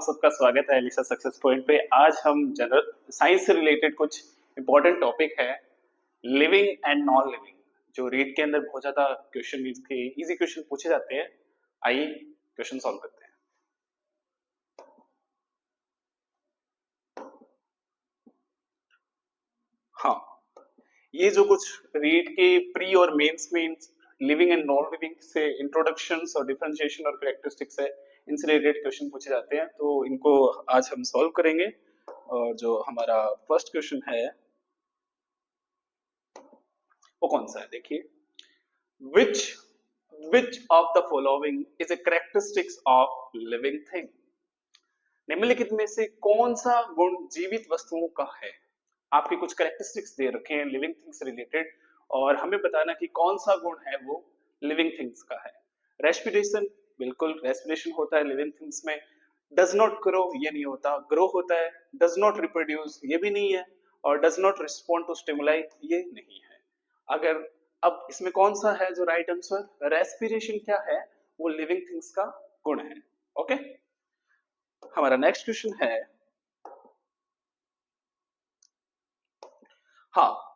आप सबका स्वागत है एलिसा सक्सेस पॉइंट पे। आज हम जनरल साइंस से रिलेटेड कुछ इंपॉर्टेंट टॉपिक है, लिविंग एंड नॉन लिविंग। जो रीड के अंदर बहुत ज्यादा क्वेश्चन, इसके इजी क्वेश्चन पूछे जाते हैं। आइए क्वेश्चन सॉल्व करते हैं। हाँ, ये जो कुछ रीड के प्री और मेंस में लिविंग एंड नॉन लिविंग से इंट्रोडक्शंस और डिफरेंशिएशन और कैरेक्टरिस्टिक्स है, इनसे रिलेटेड क्वेश्चन पूछे जाते हैं, तो इनको आज हम सॉल्व करेंगे। और जो हमारा फर्स्ट क्वेश्चन है वो कौन सा है, देखिए, which which of the following is a characteristics of living thing? निम्नलिखित में से कौन सा गुण जीवित वस्तुओं का है? आपके कुछ कैरेक्टरिस्टिक्स दे रखे हैं लिविंग थिंग्स से रिलेटेड, और हमें बताना कि कौन सा गुण है वो लिविंग थिंग्स का है। रेस्पिरेशन, बिल्कुल रेस्पिरेशन होता है लिविंग थिंग्स में। डज नॉट ग्रो, ये नहीं होता। ग्रो होता है। डज नॉट रिप्रोड्यूस, ये भी नहीं है। और does not respond to stimuli, ये नहीं है। अगर अब इसमें कौन सा है जो राइट आंसर? रेस्पिरेशन क्या है? वो लिविंग थिंग्स का गुण है। ओके, हमारा नेक्स्ट क्वेश्चन है, हाँ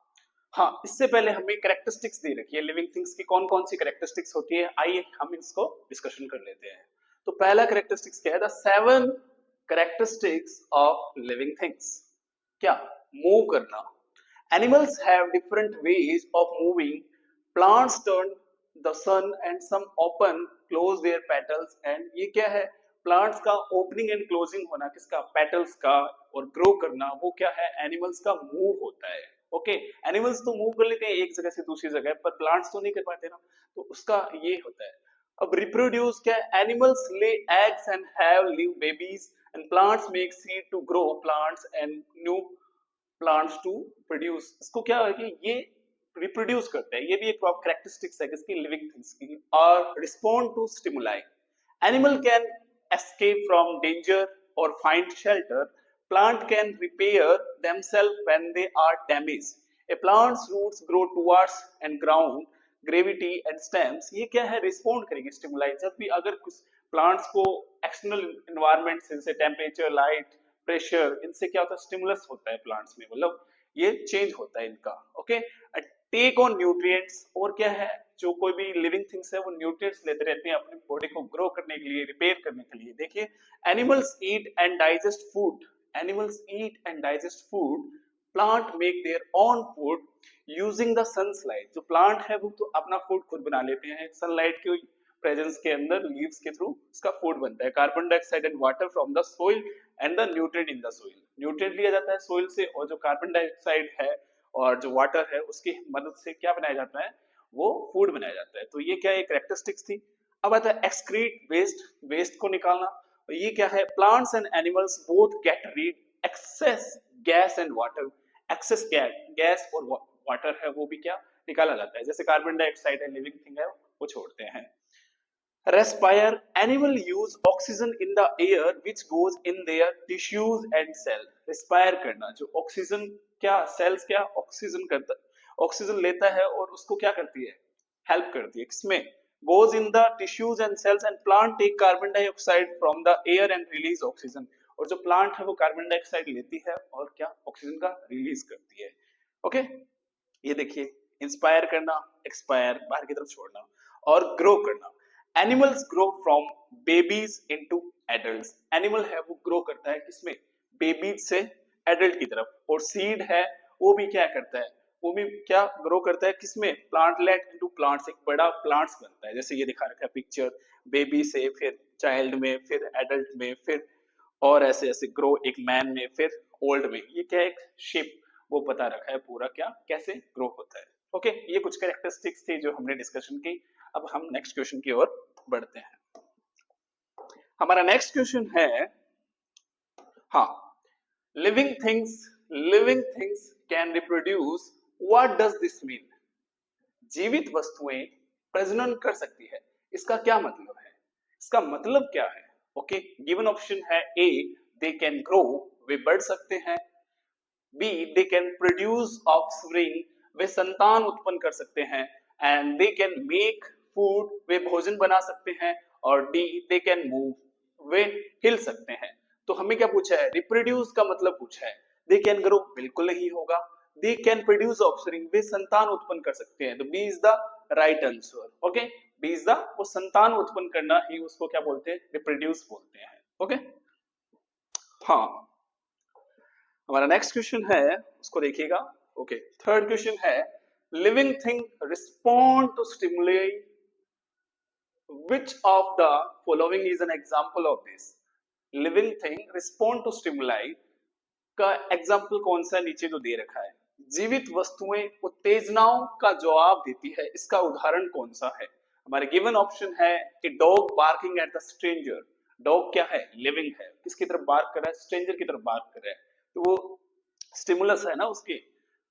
हाँ, इससे पहले हमें कैरेक्टरिस्टिक्स दे रखी है लिविंग थिंग्स की, कौन कौन सी कैरेक्टरिस्टिक्स होती है, आइए हम इसको डिस्कशन कर लेते हैं। तो पहला कैरेक्टरिस्टिक्स क्या है? The 7 characteristics of living things. क्या? मूव करना। Animals have different ways of moving. Plants turn the sun and some open close their petals. And ये क्या है? प्लांट्स का ओपनिंग एंड क्लोजिंग होना, किसका? पेटल्स का। और ग्रो करना वो क्या है? एनिमल्स का मूव होता है। ओके, एनिमल्स तो मूव कर लेते हैं एक जगह से दूसरी जगह, पर प्लांट्स तो नहीं कर पाते ना, तो उसका ये होता है। अब रिप्रोड्यूस क्या है? Animals lay eggs and have live babies, and plants make seed to grow plants and new plants to produce. इसको क्या है कि ये रिप्रोड्यूस करते हैं, ये भी एक कैरेक्टरिस्टिक्स है किसकी? लिविंग थिंग्स की। और respond to stimuli. Animal can escape from danger or find shelter. Plant can repair themselves when they are damaged. A plant's roots grow towards and ground gravity and stems. ये क्या है? Respond करेगी stimuli. जब भी अगर कुछ plants को external environment से, जैसे टेम्परेचर, लाइट, प्रेशर, इनसे क्या होता है? स्टिमुलस होता है प्लांट्स में, मतलब ये चेंज होता है इनका। Okay, take on nutrients. और क्या है? जो कोई भी लिविंग थिंग्स है वो न्यूट्रिएंट्स लेते रहते हैं अपनी बॉडी को ग्रो करने के लिए, रिपेयर करने के लिए। देखिए, animals eat and digest food. Animals eat and digest food. Plant make their own food using the sunlight. जो प्लांट है वो तो अपना फूड खुद बना लेते हैं सनलाइट के प्रेजेंस के अंदर, लीव्स के थ्रू उसका फूड बनता है। Carbon dioxide and water from the soil and the nutrient in the soil. Nutrient लिया जाता है सोइल से, और जो कार्बन डाइऑक्साइड है और जो वाटर है उसकी मदद से क्या बनाया जाता है? वो फूड बनाया जाता है। तो ये क्या है? कैरेक्टरिस्टिक्स थी। अब आता है एक्सक्रीट, वेस्ट, वेस्ट को निकालना। और ये क्या है? Plants and animals both get rid excess gas and water. Excess gas और वाटर है वो भी क्या निकाला जाता है, जैसे कार्बन डाइऑक्साइड है, लिविंग थिंग है, वो छोड़ते हैं। Respire, animal use oxygen in the air which goes in their tissues and cell. Respire करना, जो ऑक्सीजन क्या सेल्स क्या ऑक्सीजन करता, ऑक्सीजन लेता है और उसको क्या करती है? हेल्प करती है किसमें? goes in the tissues and cells, and plant take carbon dioxide from the air and release oxygen. और जो प्लांट है वो कार्बन डाइऑक्साइड लेती है और क्या ऑक्सीजन का रिलीज करती है। ओके, ये देखिए, इंस्पायर करना, एक्सपायर बाहर की तरफ छोड़ना, और ग्रो करना। Animals grow from babies into adults. Animal है वो ग्रो करता है किसमें? बेबीज से एडल्ट की तरफ। और सीड है वो भी क्या करता है? वो भी क्या ग्रो करता है किसमें? प्लांटलेट इनटू प्लांट्स, एक बड़ा प्लांट्स बनता है, जैसे ये दिखा रखा है पिक्चर, बेबी से फिर चाइल्ड में, फिर एडल्ट में, फिर और ऐसे ऐसे ग्रो एक मैन में, फिर ओल्ड में। ये क्या एक शेप वो बता रखा है पूरा, क्या कैसे ग्रो होता है। ओके, ये कुछ कैरेक्टरिस्टिक्स थी जो हमने डिस्कशन की। अब हम नेक्स्ट क्वेश्चन की ओर बढ़ते हैं। हमारा नेक्स्ट क्वेश्चन है, हाँ, living things can reproduce. What does this mean? जीवित वस्तुएं प्रजनन कर सकती है, इसका क्या मतलब है? इसका मतलब क्या है? ओके, गिवन ऑप्शन है ए, दे कैन ग्रो, वे बढ़ सकते हैं। B, they can produce offspring, वे संतान उत्पन्न कर सकते हैं। And they can make food, वे भोजन बना सकते हैं। और डी, दे कैन मूव, वे हिल सकते हैं। तो हमें क्या पूछा है, रिप्रोड्यूस का मतलब पूछा है। दे कैन ग्रो, बिल्कुल नहीं होगा। दे कैन प्रोड्यूस ऑफस्प्रिंग, वे संतान उत्पन्न कर सकते हैं, तो B is the right answer. Okay, B is the, वो संतान उत्पन्न करना ही उसको क्या बोलते हैं, रिप्रोड्यूस बोलते हैं। ओके, हाँ, हमारा नेक्स्ट क्वेश्चन है, उसको देखिएगा। ओके, थर्ड क्वेश्चन है, living thing respond to stimuli, which of the following is an example of this? Living thing respond to stimuli का एग्जाम्पल कौन सा नीचे जो दे रखा है, जीवित वस्तुएं उत्तेजनाओं का जवाब देती है, इसका उदाहरण कौन सा है? हमारे गिवन ऑप्शन है कि dog barking at the stranger. Dog क्या है, लिविंग है, किसकी तरफ बार्क कर रहा है, स्ट्रेंजर की तरफ बार्क कर रहा है, तो वो स्टिमुलस है ना, उसके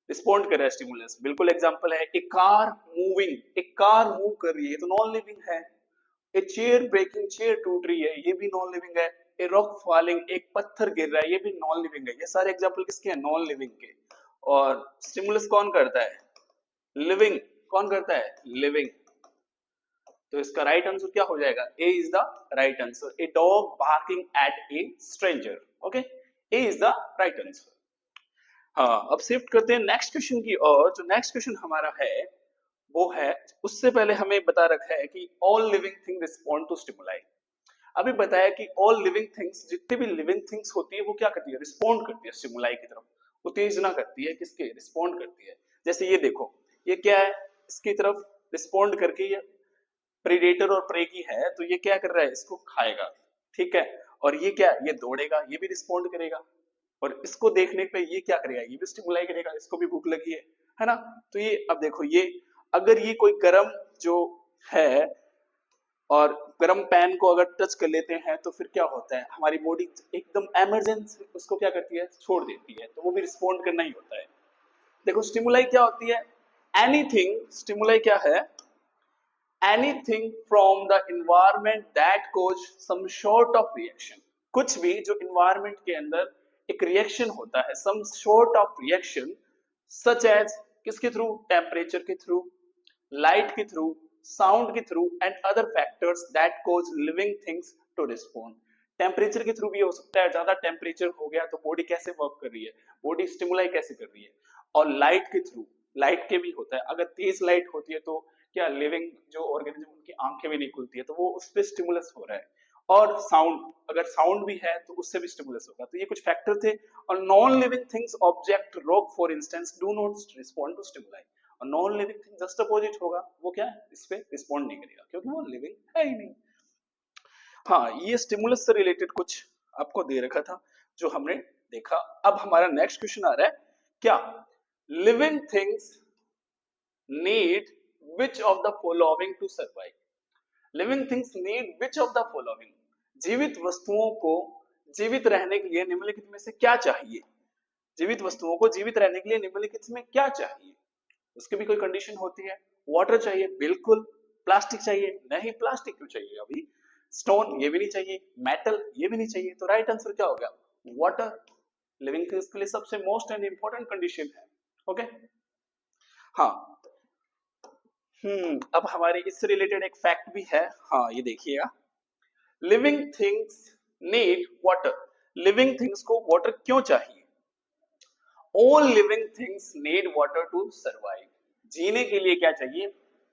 रिस्पॉन्ड कर रहा है स्टिमुलस, बिल्कुल एग्जाम्पल है। ए कार मूविंग, एक कार मूव कर रही है तो नॉन लिविंग है। ए चेयर ब्रेकिंग, चेयर टूट रही है, ये भी नॉन लिविंग है। ए रॉक फॉलिंग, एक पत्थर गिर रहा है, ये भी नॉन लिविंग है। ये सारे एग्जांपल किसके हैं, नॉन लिविंग के। और स्टिमुलस कौन करता है, लिविंग। कौन करता है, लिविंग। तो इसका राइट आंसर क्या हो जाएगा, A is the right answer. A dog barking at a stranger. Okay, A is the right answer. हाँ, अब शिफ्ट करते हैं नेक्स्ट क्वेश्चन की ओर। जो नेक्स्ट क्वेश्चन हमारा है वो है, उससे पहले हमें बता रखा है कि all living thing respond to stimuli. अभी बताया कि ऑल लिविंग थिंग्स, जितनी भी लिविंग थिंग्स होती है वो क्या करती है, रिस्पॉन्ड करती है स्टिमुलाई की तरफ, उत्तेजना करती है, किसके, रिस्पॉन्ड करती है। जैसे ये देखो, ये क्या है, इसकी तरफ रिस्पॉन्ड करके ये प्रेडेटर और प्रे की है, तो ये क्या कर रहा है, इसको खाएगा, ठीक है। और ये क्या, ये दौड़ेगा, ये भी रिस्पॉन्ड करेगा। और इसको देखने पे ये क्या करेगा, ये भी स्टिमुलाई करेगा, इसको भी भूख लगी है ना। तो ये अब देखो, ये अगर ये कोई गर्म जो है और गर्म पैन को अगर टच कर लेते हैं तो फिर क्या होता है, हमारी बॉडी एकदम इमरजेंसी उसको क्या करती है, छोड़ देती है, तो वो भी रिस्पॉन्ड करना ही होता है। देखो स्टिमुलाई क्या होती है, एनीथिंग, स्टिमुलाई क्या है, anything from the environment that cause some sort of reaction, कुछ भी जो इन्वायरमेंट के अंदर एक रिएक्शन होता है, some sort of reaction, such as, किसके थ्रू, टेम्परेचर के थ्रू, लाइट के थ्रू, साउंड के through and other factors that cause living things to respond. Temperature के थ्रू भी हो सकता है, ज्यादा टेम्परेचर हो गया तो बॉडी कैसे वर्क कर रही है, बॉडी स्टिमुलाई कैसे कर रही है। और लाइट के थ्रू, लाइट के भी होता है, अगर तेज लाइट होती है तो क्या लिविंग जो ऑर्गेनिज्म, उनकी आंखें भी नहीं खुलती है, तो वो उस पर स्टिमुलस हो रहा है। और साउंड, अगर साउंड भी है तो उससे भी स्टिमुलस होगा। तो ये कुछ फैक्टर थे। और non living things, object, rock for instance, do not respond to stimuli. और non living thing just opposite होगा, वो क्या है, इस पे रिस्पॉन्ड नहीं करेगा क्योंकि वो लिविंग है ही नहीं। हाँ, ये स्टिमुलस से रिलेटेड कुछ आपको दे रखा था जो हमने देखा। अब हमारा नेक्स्ट क्वेश्चन आ रहा है, क्या living things need which of the following to survive. Living things need which of the following, जीवित वस्तुओं को जीवित रहने के लिए निम्नलिखित में से क्या चाहिए। जीवित वस्तुओं को जीवित रहने के लिए निम्नलिखित में क्या चाहिए, उसकी भी कोई कंडीशन होती है। वाटर चाहिए, बिल्कुल। प्लास्टिक चाहिए, नहीं, प्लास्टिक क्यों चाहिए अभी। स्टोन, ये भी नहीं चाहिए। मेटल, ये भी नहीं चाहिए। तो राइट आंसर क्या होगा, वाटर। लिविंग थिंग्स के लिए सबसे मोस्ट एंड इंपॉर्टेंट कंडीशन है। ओके, हाँ। अब हमारे इससे रिलेटेड एक फैक्ट भी है, हाँ ये देखिएगा। Living things need water, living things को वाटर क्यों चाहिए। All living things need water to survive, जीने के लिए क्या चाहिए,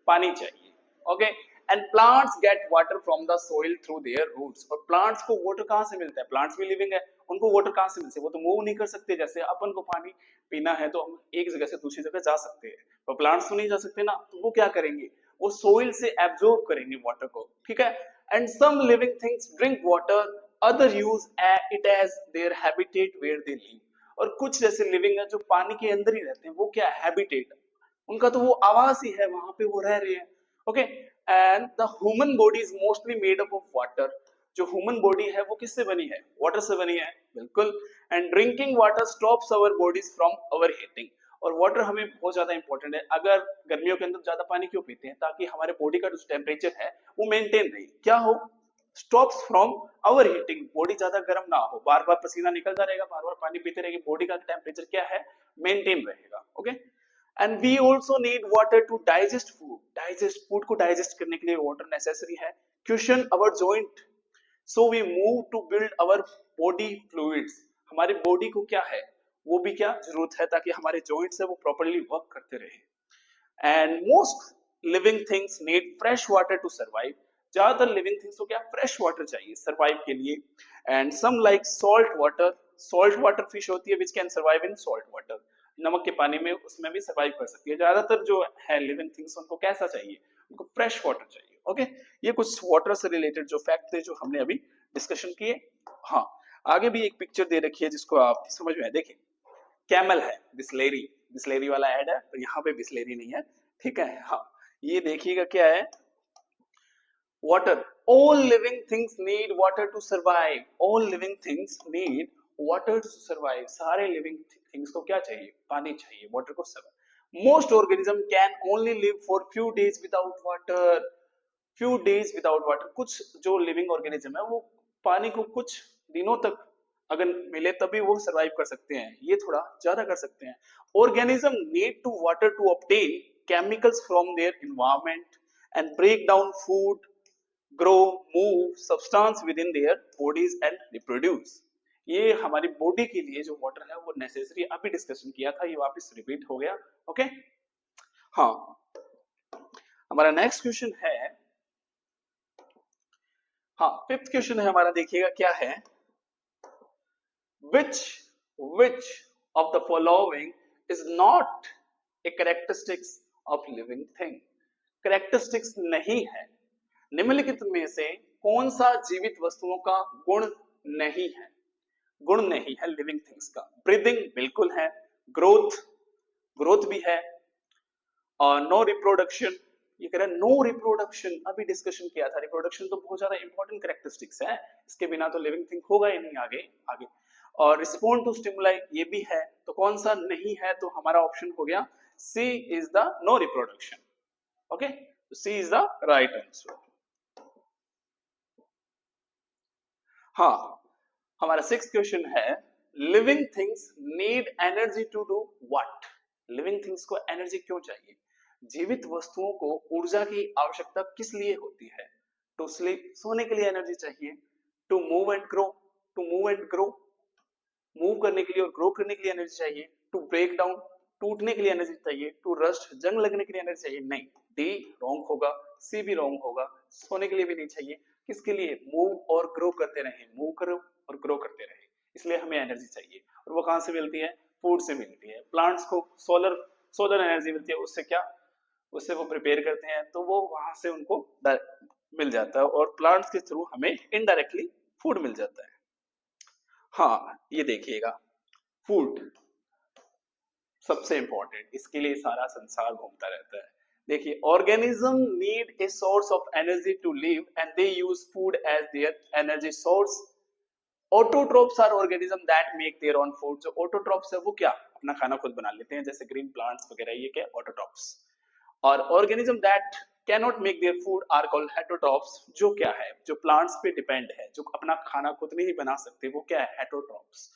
पानी चाहिए। Okay, and plants get water from the soil through their roots, और प्लांट्स को वाटर कहां से मिलता है, प्लांट्स भी लिविंग है, उनको वाटर कहां से मिलता है, वो तो मूव नहीं कर सकते। जैसे अपन को पानी पीना है तो हम एक जगह से दूसरी जगह जा सकते हैं, पर प्लांट्स तो नहीं जा सकते ना, तो वो क्या करेंगे, वो सोइल से एब्जॉर्ब करेंगे वाटर को, ठीक है। And some living things drink water, other use it as their habitat where they live, और कुछ जैसे लिविंग है जो पानी के अंदर ही रहते हैं, वो क्या है, हैबिटेट, उनका तो वो आवास ही है, वहां पे वो रह रहे हैं। Okay, and the human body is mostly made up of water, जो ह्यूमन बॉडी है वो किससे बनी है, वाटर से बनी है, बिल्कुल। And drinking water stops our bodies from overheating, और वाटर हमें बहुत ज्यादा इंपॉर्टेंट है। अगर गर्मियों के अंदर ज्यादा पानी क्यों पीते हैं, ताकि हमारे बॉडी का जो टेम्परेचर है वो मेंटेन रहे, क्या हो, stops from over heating, body ज्यादा गर्म ना हो, बार बार पसीना निकलता रहेगा, बार बार पानी पीते रहेंगे, बॉडी का टेम्परेचर क्या है, मेंटेन रहेगा। Okay, and we also need water to digest food, digest food को डाइजेस्ट करने के लिए वाटर नेसेसरी है। Cushion our joint, so we move to build our body fluids, हमारी बॉडी को क्या है, वो भी क्या जरूरत है ताकि हमारे जॉइंट्स है वो प्रॉपर्ली वर्क करते रहे। And most living things need fresh water to survive, ज्यादातर लिविंग थिंग्स को क्या फ्रेश वाटर चाहिए सर्वाइव के लिए। And some like salt water fish होती है which can survive in salt water, नमक के पानी में उसमें भी सर्वाइव कर सकती है। ज्यादातर जो है लिविंग थिंग्स उनको कैसा चाहिए, उनको फ्रेश वाटर चाहिए। ओके, ये कुछ वाटर से रिलेटेड जो फैक्ट थे जो हमने अभी डिस्कशन किए। हाँ, आगे भी एक पिक्चर दे रखी है जिसको आप समझ में, देखिए कैमल है, बिस्लेरी, बिस्लेरी वाला ऐड है, तो यहाँ पे बिस्लेरी नहीं है, ठीक है। हाँ, ये देखिएगा क्या है, water, all living things need water to survive, all living things need water to survive, सारे living things को क्या चाहिए, पानी चाहिए, water को survive। most organism can only live for few days without water, few days without water, कुछ जो living organism है वो पानी को कुछ दिनों तक अगर मिले तभी वो सर्वाइव कर सकते हैं, ये थोड़ा ज्यादा कर सकते हैं। organism need to water to obtain chemicals from their environment and break down food, grow, move substance within their bodies and reproduce। ये हमारी बॉडी के लिए जो वाटर है वो नेसेसरी, अभी डिस्कशन किया था, ये वापस रिपीट हो गया। ओके, हाँ, हमारा नेक्स्ट क्वेश्चन है, हाँ फिफ्थ क्वेश्चन है हमारा, देखिएगा क्या है, which of the following is not a characteristics of living thing, characteristics नहीं है, निम्नलिखित में से कौन सा जीवित वस्तुओं का गुण नहीं है, गुण नहीं है लिविंग थिंग्स का। ब्रीदिंग बिल्कुल है, ग्रोथ भी है, और नो रिप्रोडक्शन, ये कह रहा है नो रिप्रोडक्शन, अभी डिस्कशन किया था, रिप्रोडक्शन तो बहुत ज्यादा इंपॉर्टेंट कैरेक्टरिस्टिक्स है, इसके बिना तो लिविंग थिंग होगा ही नहीं आगे आगे। और रिस्पॉन्ड टू स्टिमुलाई ये भी है, तो कौन सा नहीं है, तो हमारा ऑप्शन हो गया C is the no reproduction. Okay, C is the right answer. हाँ, हमारा सिक्स्थ क्वेश्चन है, living things need energy to do what, living things को एनर्जी क्यों चाहिए, जीवित वस्तुओं को ऊर्जा की आवश्यकता किस लिए होती है। टू स्लीप, सोने के लिए एनर्जी चाहिए, to move and grow, move करने के लिए और ग्रो करने के लिए एनर्जी चाहिए, टू ब्रेक डाउन, टूटने के लिए एनर्जी चाहिए, टू रस्ट, जंग लगने के लिए एनर्जी चाहिए, नहीं, डी रॉन्ग होगा, सी भी रॉन्ग होगा, सोने के लिए भी नहीं चाहिए, किसके लिए, मूव और ग्रो करते रहे, मूव करो और ग्रो करते रहे, इसलिए हमें एनर्जी चाहिए। और वो कहां से मिलती है, फूड से मिलती है, प्लांट्स को सोलर एनर्जी मिलती है, उससे क्या, उससे वो प्रिपेयर करते हैं, तो वो वहां से उनको मिल जाता है, और प्लांट्स के थ्रू हमें इनडायरेक्टली फूड मिल जाता है। हाँ, ये देखिएगा, फूड सबसे इंपॉर्टेंट, इसके लिए सारा संसार घूमता रहता है। देखिए, organism need a source of energy to live and they use food as their energy source. Autotrophs are organism that make their own food, जो ऑटोट्रोप्स है वो क्या अपना खाना खुद बना लेते हैं, जैसे ग्रीन प्लांट्स वगैरह, ये क्या ऑटोट्रोप्स। और organism that cannot make their food are called heterotrophs, जो क्या है, जो प्लांट्स पे डिपेंड है, जो अपना खाना खुद नहीं बना सकते, वो क्या है, heterotrophs.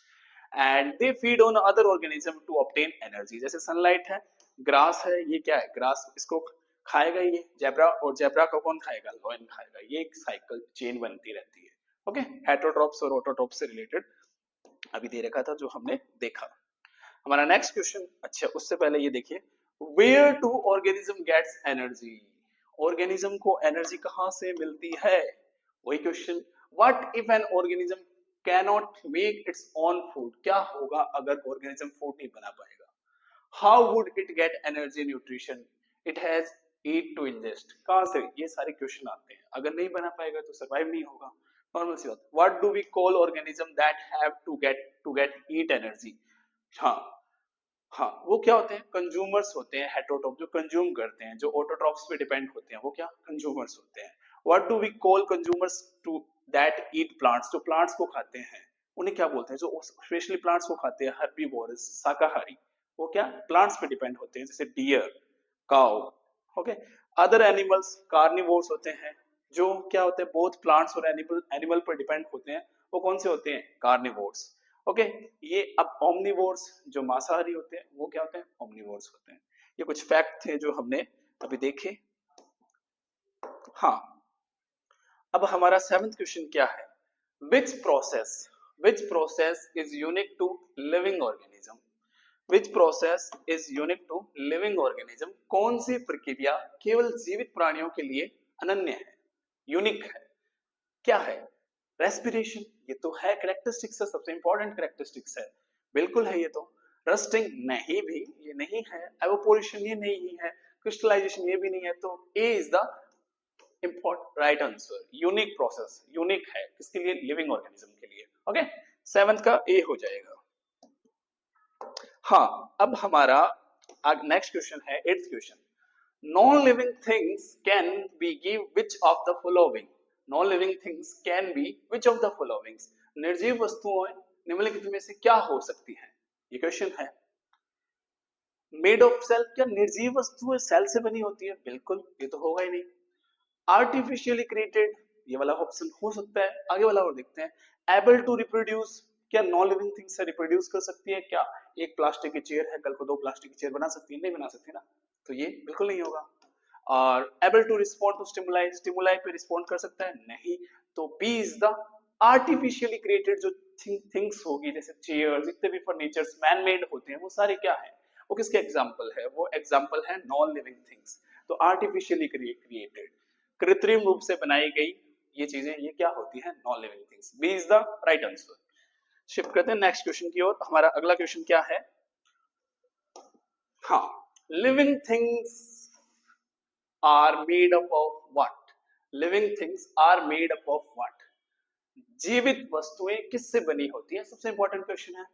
And they feed on other organism to obtain energy, जैसे सनलाइट है, ग्रास है, ये क्या है, ग्रास इसको खाएगा ये जेब्रा, और जेब्रा को कौन खाएगा, लॉयन खाएगा, ये एक साइकिल चेन बनती रहती है। ओके, हेटरोट्रोप्स और ऑटोट्रोप्स से रिलेटेड अभी दे रखा था जो हमने देखा। हमारा नेक्स्ट क्वेश्चन, अच्छा उससे पहले ये देखिए, where to organism gets energy, organism को एनर्जी कहां से मिलती है, वही question. What if an organism cannot make its own food, क्या होगा अगर ऑर्गेनिज्म फूड नहीं बना पाएगा। How would it get energy nutrition, it has eat to ingest, कहां से, ये सारे क्वेश्चन आते हैं, अगर नहीं बना पाएगा तो सर्वाइव नहीं होगा, नॉर्मल सी बात। What do we call organism that have to get eat energy, हाँ हाँ, वो क्या होते हैं, कंज्यूमर्स होते हैं, हेटरोट्रोप जो कंज्यूम करते हैं, जो ऑटोट्रोप्स पे डिपेंड होते हैं, वो क्या कंज्यूमर्स होते हैं। What do we call consumers to that eat plants, जो प्लांट्स को खाते हैं, उन्हें क्या बोलते हैं, जो स्पेशली प्लांट्स को खाते हैं, हर्बीवोरस, शाकाहारी, वो क्या प्लांट्स पे डिपेंड होते हैं, जैसे deer, cow. Okay, other animals carnivores होते हैं, जो क्या होते हैं, बोथ प्लांट्स और एनिमल पर डिपेंड होते हैं, वो कौन से होते हैं, कार्निवोर्स। ओके, ये अब ओमनिवोर्स जो मांसाहारी होते हैं, वो क्या होते हैं, ओमनिवोर्स होते हैं। ये कुछ फैक्ट थे जो हमने अभी देखे। हाँ, अब हमारा 7th क्वेश्चन क्या है, which process which process is unique to living organism, which process is unique to living organism, कौन सी प्रक्रिया केवल जीवित प्राणियों के लिए अनन्य है, यूनिक है, क्या है? रेस्पिरेशन, ये तो है कैरेक्टरिस्टिक्स है, सबसे इंपॉर्टेंट कैरेक्टरिस्टिक्स है, बिल्कुल है ये तो। रस्टिंग नहीं, भी ये नहीं है, एवोपोरेशन ये नहीं है, क्रिस्टलाइजेशन ये भी नहीं है, तो A is the important right answer. Unique process, unique है किसके लिए? लिविंग ऑर्गेनिज्म के लिए। ओके, सेवंथ का ए हो जाएगा। हाँ, अब हमारा नेक्स्ट क्वेश्चन है, eighth question. Non living things can be give which of the following, non living things can be which of the following, निर्जीव वस्तुएं निम्नलिखित में से क्या हो सकती हैं? ये क्वेश्चन है। मेड ऑफ सेल, क्या निर्जीव वस्तुएं सेल से बनी होती है? बिल्कुल, ये तो होगा ही नहीं। आर्टिफिशियली क्रिएटेड, ये वाला ऑप्शन हो सकता है। आगे वाला और देखते हैं। एबल टू रिप्रोड्यूस, क्या नॉन लिविंग थिंग से रिप्रोड्यूस कर सकती है? क्या एक प्लास्टिक की चेयर है, कल को दो प्लास्टिक की चेयर बना सकती है? नहीं बना सकती ना, तो ये बिल्कुल नहीं होगा। और able to respond to stimuli, stimuli पे रिस्पॉन्ड कर सकता है? नहीं, तो B is the artificially created जो थिंग्स होगी, जैसे चेयर, जितने भी फर्नीचर्स मैन मेड होते हैं, वो सारे क्या है? वो किसके एग्जाम्पल है? वो एग्जाम्पल है नॉन लिविंग थिंग्स। तो आर्टिफिशियली क्रिएटेड, कृत्रिम रूप से बनाई गई ये चीजें, ये क्या होती है? Non living things. B is the right answer. Shift करते हैं नेक्स्ट क्वेश्चन की ओर। हमारा अगला क्वेश्चन क्या है? हाँ, living things are made up of what? Living things are made up of what? जीवित वस्तुएं किससे बनी होती है? सबसे इंपॉर्टेंट क्वेश्चन है।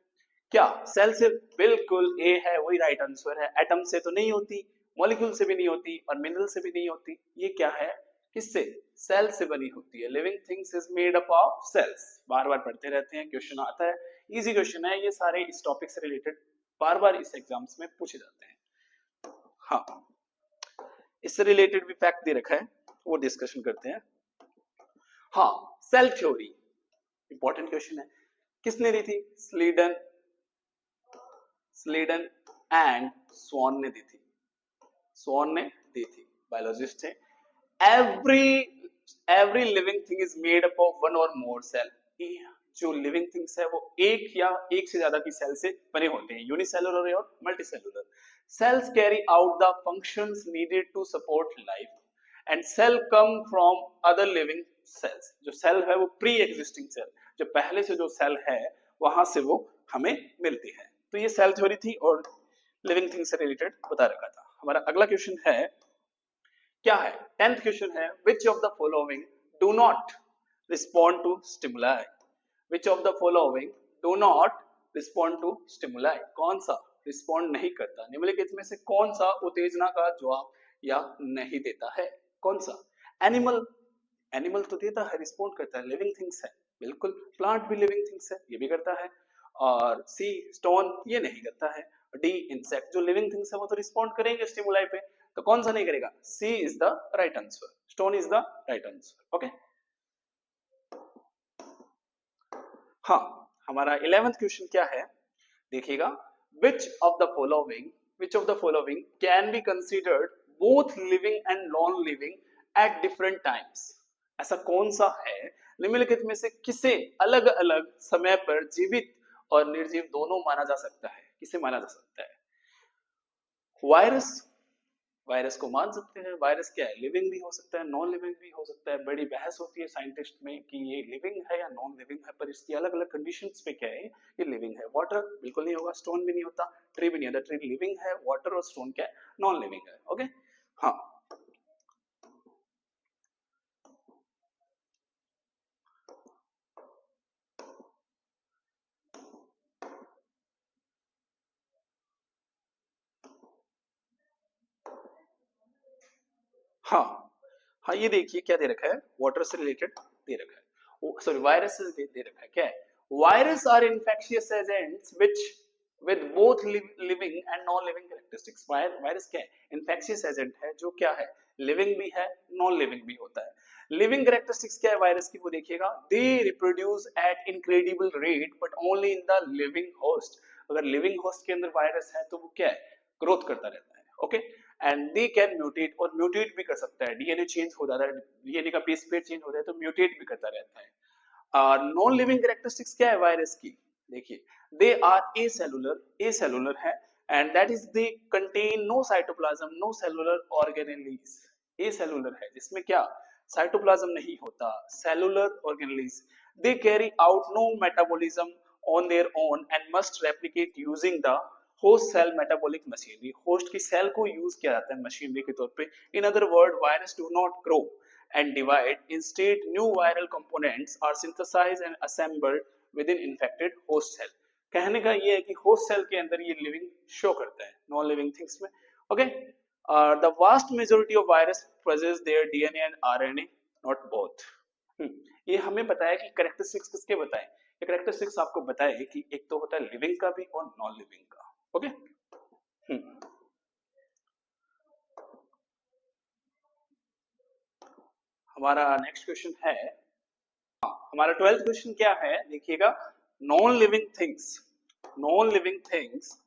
क्या सेल से? बिल्कुल, ए है, वही राइट आंसर है। एटम से तो नहीं होती, मॉलिक्यूल से भी नहीं होती, और मिनरल से भी नहीं होती। ये क्या है? किससे? सेल से बनी होती है। Living things is made up of cells. बार बार पढ़ते रहते हैं, क्वेश्चन आता है, इजी क्वेश्चन है, ये सारे इस टॉपिक से रिलेटेड बार बार इस एग्जाम्स में पूछे जाते हैं। हाँ, इससे रिलेटेड भी फैक्ट दे रखा है, वो डिस्कशन करते हैं। हाँ, सेल थ्योरी इंपॉर्टेंट क्वेश्चन है, किसने दी थी? स्लीडन एंड स्वॉन ने दी थी, स्वॉन ने दी थी, बायोलॉजिस्ट थे। Every living thing is made up of one और मोर सेल। जो लिविंग थिंग्स है वो एक या एक से ज्यादा की सेल से बने होते हैं, यूनिसेलुलर और multicellular. Cells carry out the functions needed to support life and cell come from other living cells. जो सेल है वो प्री एग्जिस्टिंग सेल, जो पहले से जो सेल है वहां से वो हमें मिलती है। तो ये सेल थ्योरी थी और लिविंग थिंग से रिलेटेड बता रखा था। हमारा अगला क्वेश्चन है, क्या है? 10th क्वेश्चन है, which of the following do not respond to stimuli? Which of the following do not respond to stimuli? कौन सा रिस्पॉन्ड नहीं करता? निम्नलिखित में से कौन सा उत्तेजना का जवाब या नहीं देता है? कौन सा? एनिमल, एनिमल तो देता है, रिस्पॉन्ड करता है, लिविंग थिंग्स है, बिल्कुल। प्लांट भी लिविंग थिंग्स है, ये भी करता है। और सी स्टोन, ये नहीं करता है। डी इंसेक्ट, जो लिविंग थिंग्स है वो तो रिस्पॉन्ड करेंगे स्टिमुलाई पे, तो कौन सा नहीं करेगा? C is the right answer, stone is the right answer. Okay, हाँ, हमारा 11th क्वेश्चन क्या है? देखिएगा, which of the following can be considered both living and non-living at different times? ऐसा कौन सा है निम्नलिखित में से किसे अलग अलग समय पर जीवित और निर्जीव दोनों माना जा सकता है? किसे माना जा सकता है? वायरस, वायरस को मान सकते हैं। वायरस क्या है? लिविंग भी हो सकता है, नॉन लिविंग भी हो सकता है। बड़ी बहस होती है साइंटिस्ट में कि ये लिविंग है या नॉन लिविंग है, पर इसकी अलग अलग कंडीशंस पे क्या है, ये लिविंग है। वाटर बिल्कुल नहीं होगा, स्टोन भी नहीं होता, ट्री भी नहीं होता। ट्री लिविंग है, वाटर और स्टोन क्या है? नॉन लिविंग है। ओके, हाँ, हाँ, हाँ, ये देखिए क्या दे रखा है, वाटर से रिलेटेड दे रखा है, सॉरी वायरस से दे रखा है। क्या है? Virus are infectious agents which with both living and non living characteristics. Virus क्या है? इन्फेक्शियस एजेंट है, जो क्या है? लिविंग भी है, नॉन लिविंग भी होता है। लिविंग कैरेक्टरिस्टिक्स क्या है वायरस की? वो देखिएगा, they reproduce at incredible rate but only in the living host. अगर लिविंग होस्ट के अंदर वायरस है तो वो क्या है? ग्रोथ करता रहता है। Okay, and they can mutate, और म्यूटेट भी कर सकता है, डीएनए चेंज हो जाता है, डीएनए का बेस पेयर चेंज हो जाता है तो म्यूटेट भी करता रहता है। नॉन लिविंग कैरेक्टरिस्टिक्स क्या है वायरस की? देखिए, दे आर एसेलुलर है, and that is they contain no cytoplasm, no cellular organelles. Acellular है जिसमें क्या साइटोप्लाज्म नहीं होता, cellular organelles. They carry out no metabolism on their own and must replicate using the host cell metabolic machinery. Host की cell को use किया जाता है मशीनरी के तौर पे। In other word, virus do not grow and divide. Instead, new viral components are synthesized and assembled within infected host cell. कहने का ये है कि होस्ट सेल के अंदर ये लिविंग शो करता है नॉन लिविंग थिंग्स में। Okay, the vast majority of virus possess their DNA and RNA, not both. ये हमें बताया कि कैरेक्टरिस्टिक्स किसके बताएं? ये कैरेक्टरिस्टिक्स आपको बताए कि एक तो होता है लिविंग का भी और नॉन लिविंग का। ओके, हमारा नेक्स्ट क्वेश्चन है, हमारा 12th क्वेश्चन क्या है देखिएगा, non living things. Non living things,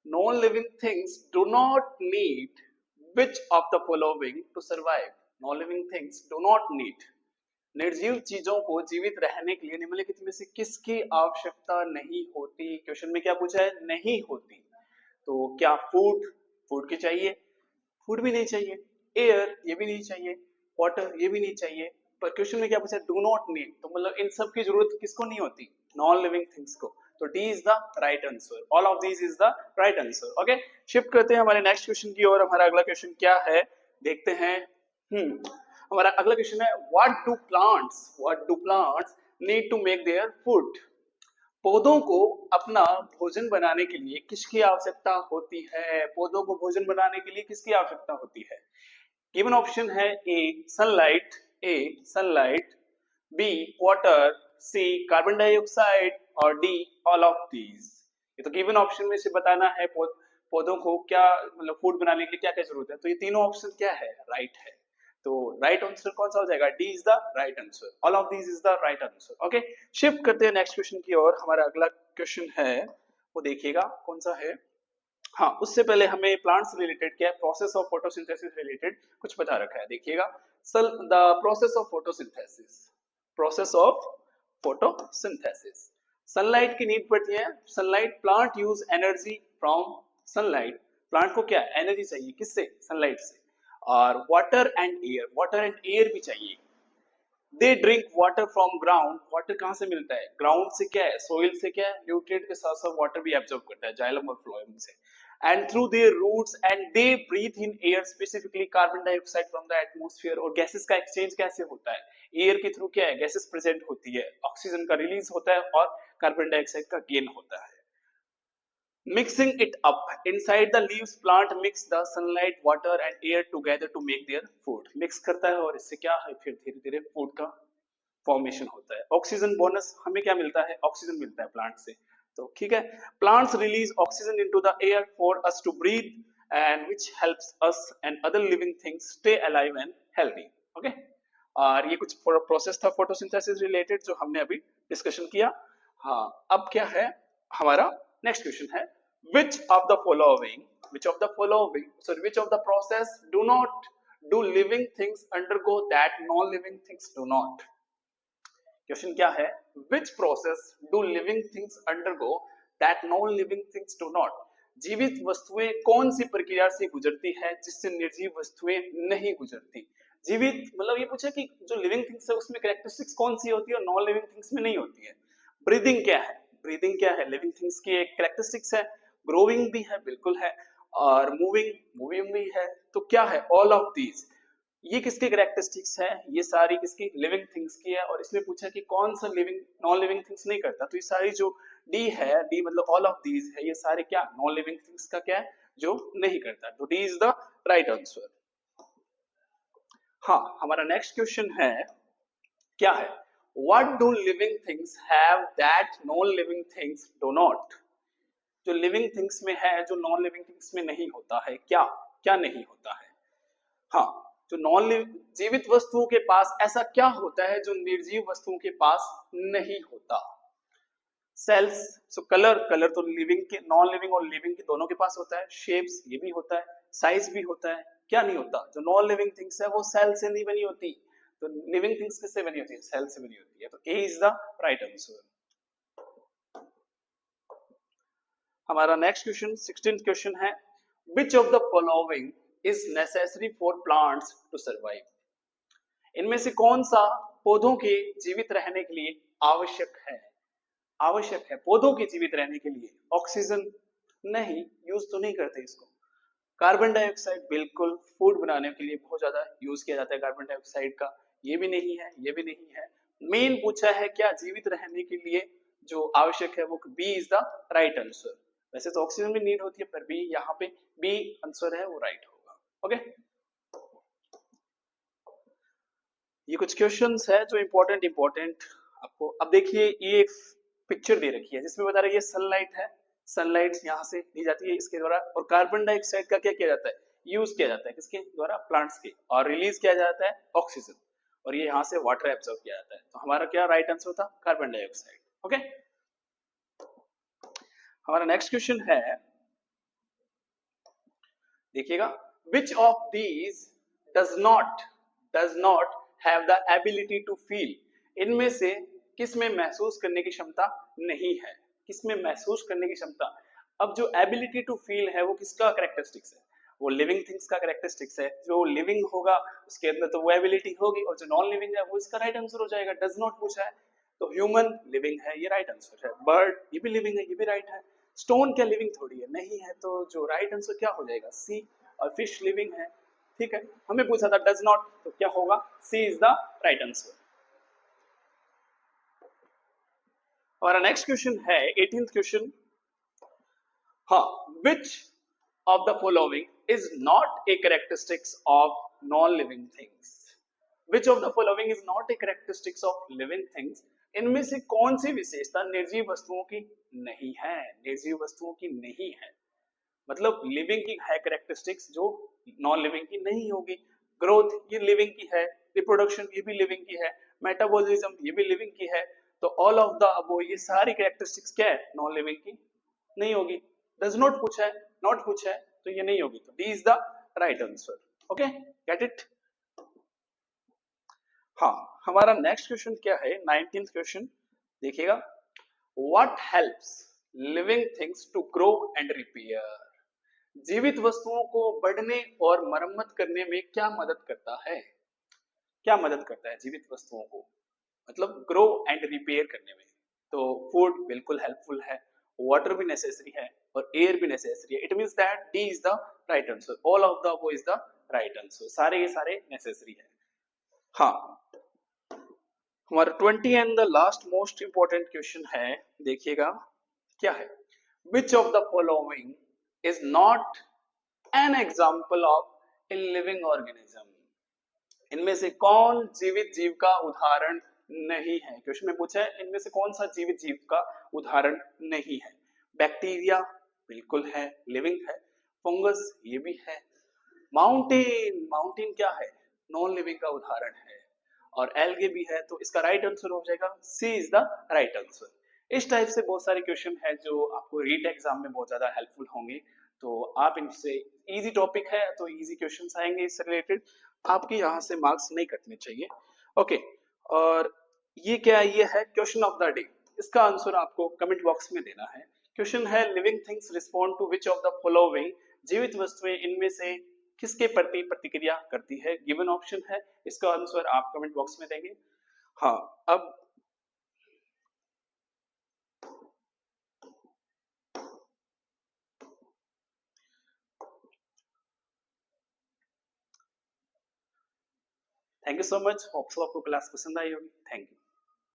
non living things do not need which of the following to survive. Non living things do not need, निर्जीव चीजों को जीवित रहने के लिए निम्नलिखित में से किसकी आवश्यकता नहीं होती? क्वेश्चन में क्या पूछा है? नहीं होती। तो क्या फूड, फूड की चाहिए? फूड भी नहीं चाहिए। एयर, ये भी नहीं चाहिए। वाटर, ये भी नहीं चाहिए। पर क्वेश्चन में क्या पूछा? डू नॉट नीड, तो मतलब इन सब की जरूरत किसको नहीं होती? नॉन लिविंग थिंग्स को। तो D is the right answer, all of these is the right answer. Okay, shift करते हैं हमारे नेक्स्ट क्वेश्चन की ओर। हमारा अगला क्वेश्चन क्या है देखते हैं। हमारा अगला क्वेश्चन है, what do plants need to make their food. पौधों को अपना भोजन बनाने के लिए किसकी आवश्यकता होती है? पौधों को भोजन बनाने के लिए किसकी आवश्यकता होती है? गिवन ऑप्शन है ए सनलाइट, बी वाटर, सी कार्बन डाइऑक्साइड और डी ऑल ऑफ दीज। ये तो गिवन ऑप्शन में से बताना है पौधों को क्या मतलब फूड बनाने के लिए क्या क्या जरूरत है। तो ये तीनों ऑप्शन क्या है? राइट है। तो राइट आंसर कौन सा हो जाएगा? D is the right answer, all of these is the right answer. Okay, shift करते हैं नेक्स्ट क्वेश्चन की ओर। हमारा अगला क्वेश्चन है वो देखिएगा कौन सा है। हाँ, उससे पहले हमें प्लांट्स रिलेटेड क्या प्रोसेस ऑफ फोटोसिंथेसिस रिलेटेड कुछ बता रखा है। देखिएगा, the process of photosynthesis, process of photosynthesis, sunlight की नीड पड़ती है। Sunlight, plant use energy from sunlight. Plant को क्या एनर्जी चाहिए? किससे? सनलाइट से। और वाटर एंड एयर भी चाहिए। They drink water from ground. Water कहाँ से मिलता है? ग्राउंड से। क्या है? सोइल से। क्या है? न्यूट्रिएंट के साथ साथ वाटर भी एब्जॉर्ब करता है जाइलम और फ्लोएम से। And through their roots and they breathe in air, specifically carbon dioxide from the atmosphere. और गैसेस का एक्सचेंज कैसे होता है? एयर के थ्रू क्या है? गैसेस प्रेजेंट होती है, ऑक्सीजन का रिलीज होता है और कार्बन डाइऑक्साइड का गेन होता है। Mixing it up inside the leaves, plant mix the sunlight, water and air together to make their food. Mix करता है और इससे क्या है? फिर धीरे धीरे फूड का फॉर्मेशन होता है। ऑक्सीजन बोनस हमें क्या मिलता है? ऑक्सीजन मिलता है प्लांट से। तो ठीक है, plants release oxygen into the air for us to breathe and which helps us and other living things stay alive and healthy. Okay, और ये कुछ प्रोसेस था फोटोसिंथेसिस रिलेटेड जो हमने अभी डिस्कशन किया। हाँ, अब क्या है हमारा नेक्स्ट क्वेश्चन है, which of the process do living things undergo that non-living things do not? Question क्या है? which process do living things undergo that non-living things do not? जीवित वस्तुएं कौन सी प्रक्रिया से गुजरती है जिससे निर्जीव वस्तुएं नहीं गुजरती? जीवित मतलब ये पूछा कि जो लिविंग थिंग्स है उसमें कैरेक्टरिस्टिक्स कौन सी होती है और नॉन लिविंग थिंग्स में नहीं होती है। ब्रीदिंग क्या है? ब्रीदिंग क्या है? लिविंग थिंग्स की एक कैरेक्टरिस्टिक्स है। ग्रोइंग भी है, बिल्कुल है। और मूविंग भी है। तो क्या है? All of these. ये किसके कैरेक्टरिस्टिक्स है? ये सारी किसकी? लिविंग थिंग्स की है। और इसमें पूछा कि कौन सा लिविंग नॉन लिविंग थिंग्स नहीं करता। तो ये सारी जो डी है, डी मतलब ऑल ऑफ दीज है, ये सारे क्या नॉन लिविंग थिंग्स का क्या है? जो नहीं करता। तो D is the right answer. हाँ, हमारा नेक्स्ट क्वेश्चन है क्या है? What do living things have that non-living things do not? जो लिविंग थिंग्स में है जो नॉन लिविंग थिंग्स में नहीं होता है, क्या क्या नहीं होता है? हाँ, जो नॉन जीवित वस्तुओं के पास ऐसा क्या होता है जो निर्जीव वस्तुओं के पास नहीं होता? सेल्स, सो कलर तो लिविंग के, नॉन लिविंग और लिविंग के दोनों के पास होता है। शेप्स, ये भी होता है। साइज भी होता है। क्या नहीं होता? जो नॉन लिविंग थिंग्स है वो सेल से नहीं बनी होती, तो लिविंग थिंग्स किससे बनी होती है? सेल से बनी होती है, तो A is the right answer. हमारा नेक्स्ट क्वेश्चन 16th क्वेश्चन है, which of the following is necessary for plants to survive? इनमें से कौन सा पौधों के जीवित रहने के लिए आवश्यक है? आवश्यक है पौधों के जीवित रहने के लिए। ऑक्सीजन नहीं, यूज तो नहीं करते इसको। कार्बन डाइऑक्साइड बिल्कुल, फूड बनाने के लिए बहुत ज्यादा यूज किया जाता है कार्बन डाइऑक्साइड का, ये भी नहीं है, ये भी नहीं है। मेन पूछा है क्या जीवित रहने के लिए जो आवश्यक है, वो B is the right answer. वैसे तो ऑक्सीजन भी नीड होती है, पर बी यहाँ पे बी आंसर है, वो राइट होगा। ओके, ये कुछ क्वेश्चंस है जो इंपॉर्टेंट आपको। अब देखिए ये एक पिक्चर दे रखी है जिसमें बता रही है सनलाइट है, सनलाइट यहाँ से दी जाती है इसके द्वारा, और कार्बन डाइऑक्साइड का क्या किया जाता है? यूज किया जाता है किसके द्वारा? प्लांट्स के, और रिलीज किया जाता है ऑक्सीजन, और ये यहाँ से वाटर एब्जॉर्ब किया जाता है। तो हमारा क्या राइट आंसर था? Carbon dioxide. ओके, हमारा नेक्स्ट क्वेश्चन है, देखिएगा, which of these does not have the ability to feel? इनमें से किस में महसूस करने की क्षमता नहीं है? किस में महसूस करने की क्षमता? अब जो एबिलिटी टू फील है वो किसका कैरेक्टरिस्टिक्स है? वो लिविंग थिंग्स का कैरेक्टरिस्टिक्स है। जो लिविंग होगा उसके अंदर तो वो एबिलिटी होगी, और जो नॉन लिविंग है वो इसका राइट आंसर हो जाएगा। डज नॉट पूछा है तो ह्यूमन लिविंग है, ये राइट आंसर है। बर्ड ये भी लिविंग है, ये भी राइट है। स्टोन क्या लिविंग थोड़ी है? नहीं है, तो जो राइट आंसर क्या हो जाएगा? सी। और फिश लिविंग है, ठीक है। हमें पूछा था डज नॉट, तो क्या होगा? सी इज द राइट आंसर। हमारा नेक्स्ट क्वेश्चन है 18th क्वेश्चन, हाँ, which of the following is not a characteristics of non-living things? Which of the following is not a characteristics of living things? इनमें से कौन सी विशेषता निर्जीव वस्तुओं की नहीं है? निर्जीव वस्तुओं की नहीं है, मतलब लिविंग की है कैरेक्टरिस्टिक्स जो नॉन लिविंग की नहीं होगी। ग्रोथ ये लिविंग की है, रिप्रोडक्शन ये भी लिविंग की है, मेटाबॉलिज्म ये भी लिविंग की है। तो ऑल ऑफ द अबो ये सारी कैरेक्टरिस्टिक्स क्या है? नॉन लिविंग की नहीं होगी। डज नॉट पूछा है, नॉट पूछा है, तो ये नहीं होगी, तो D is the right answer. Okay, get it? हाँ, हमारा नेक्स्ट क्वेश्चन क्या है 19th क्वेश्चन, देखिएगा, what helps living things to grow and repair? जीवित वस्तुओं को बढ़ने और मरम्मत करने में क्या मदद करता है? क्या मदद करता है जीवित वस्तुओं को, मतलब ग्रो एंड रिपेयर करने में? तो फूड बिल्कुल हेल्पफुल है, वाटर भी नेसेसरी है, और एयर भी नेसेसरी है। It means that D is the right answer. All of the वो इज द राइट आंसर, सारे ये सारे नेसेसरी है। हाँ, हमारा 20 and the last most important question है, देखिएगा क्या है, which of the following is not an example of a living organism? इनमें से कौन जीवित जीव का उदाहरण नहीं है? क्वेश्चन में पूछा है इनमें से कौन सा जीवित जीव का उदाहरण नहीं है। बैक्टीरिया बिल्कुल है, लिविंग है। फंगस ये भी है। माउंटेन, माउंटेन क्या है? नॉन लिविंग का उदाहरण है। और एल्गे भी है, तो इसका राइट आंसर हो जाएगा सी इज द राइट आंसर। इस टाइप से बहुत सारे क्वेश्चन है जो आपको रीट एग्जाम में बहुत ज्यादा हेल्पफुल होंगे, तो आप इनसे, इजी टॉपिक है तो इजी क्वेश्चंस आएंगे इससे रिलेटेड, आपके यहाँ से मार्क्स नहीं कटने चाहिए। ओके, और ये क्या, ये है क्वेश्चन ऑफ द डे। इसका आंसर आपको कमेंट बॉक्स में देना है। क्वेश्चन है, living things respond to which of the following? जीवित वस्तुएं इनमें से किसके प्रति प्रतिक्रिया करती है? गिवन ऑप्शन है, इसका आंसर आप कमेंट बॉक्स में देंगे। हाँ, अब thank you so much, hope so आपको क्लास पसंद आई होगी। Thank you.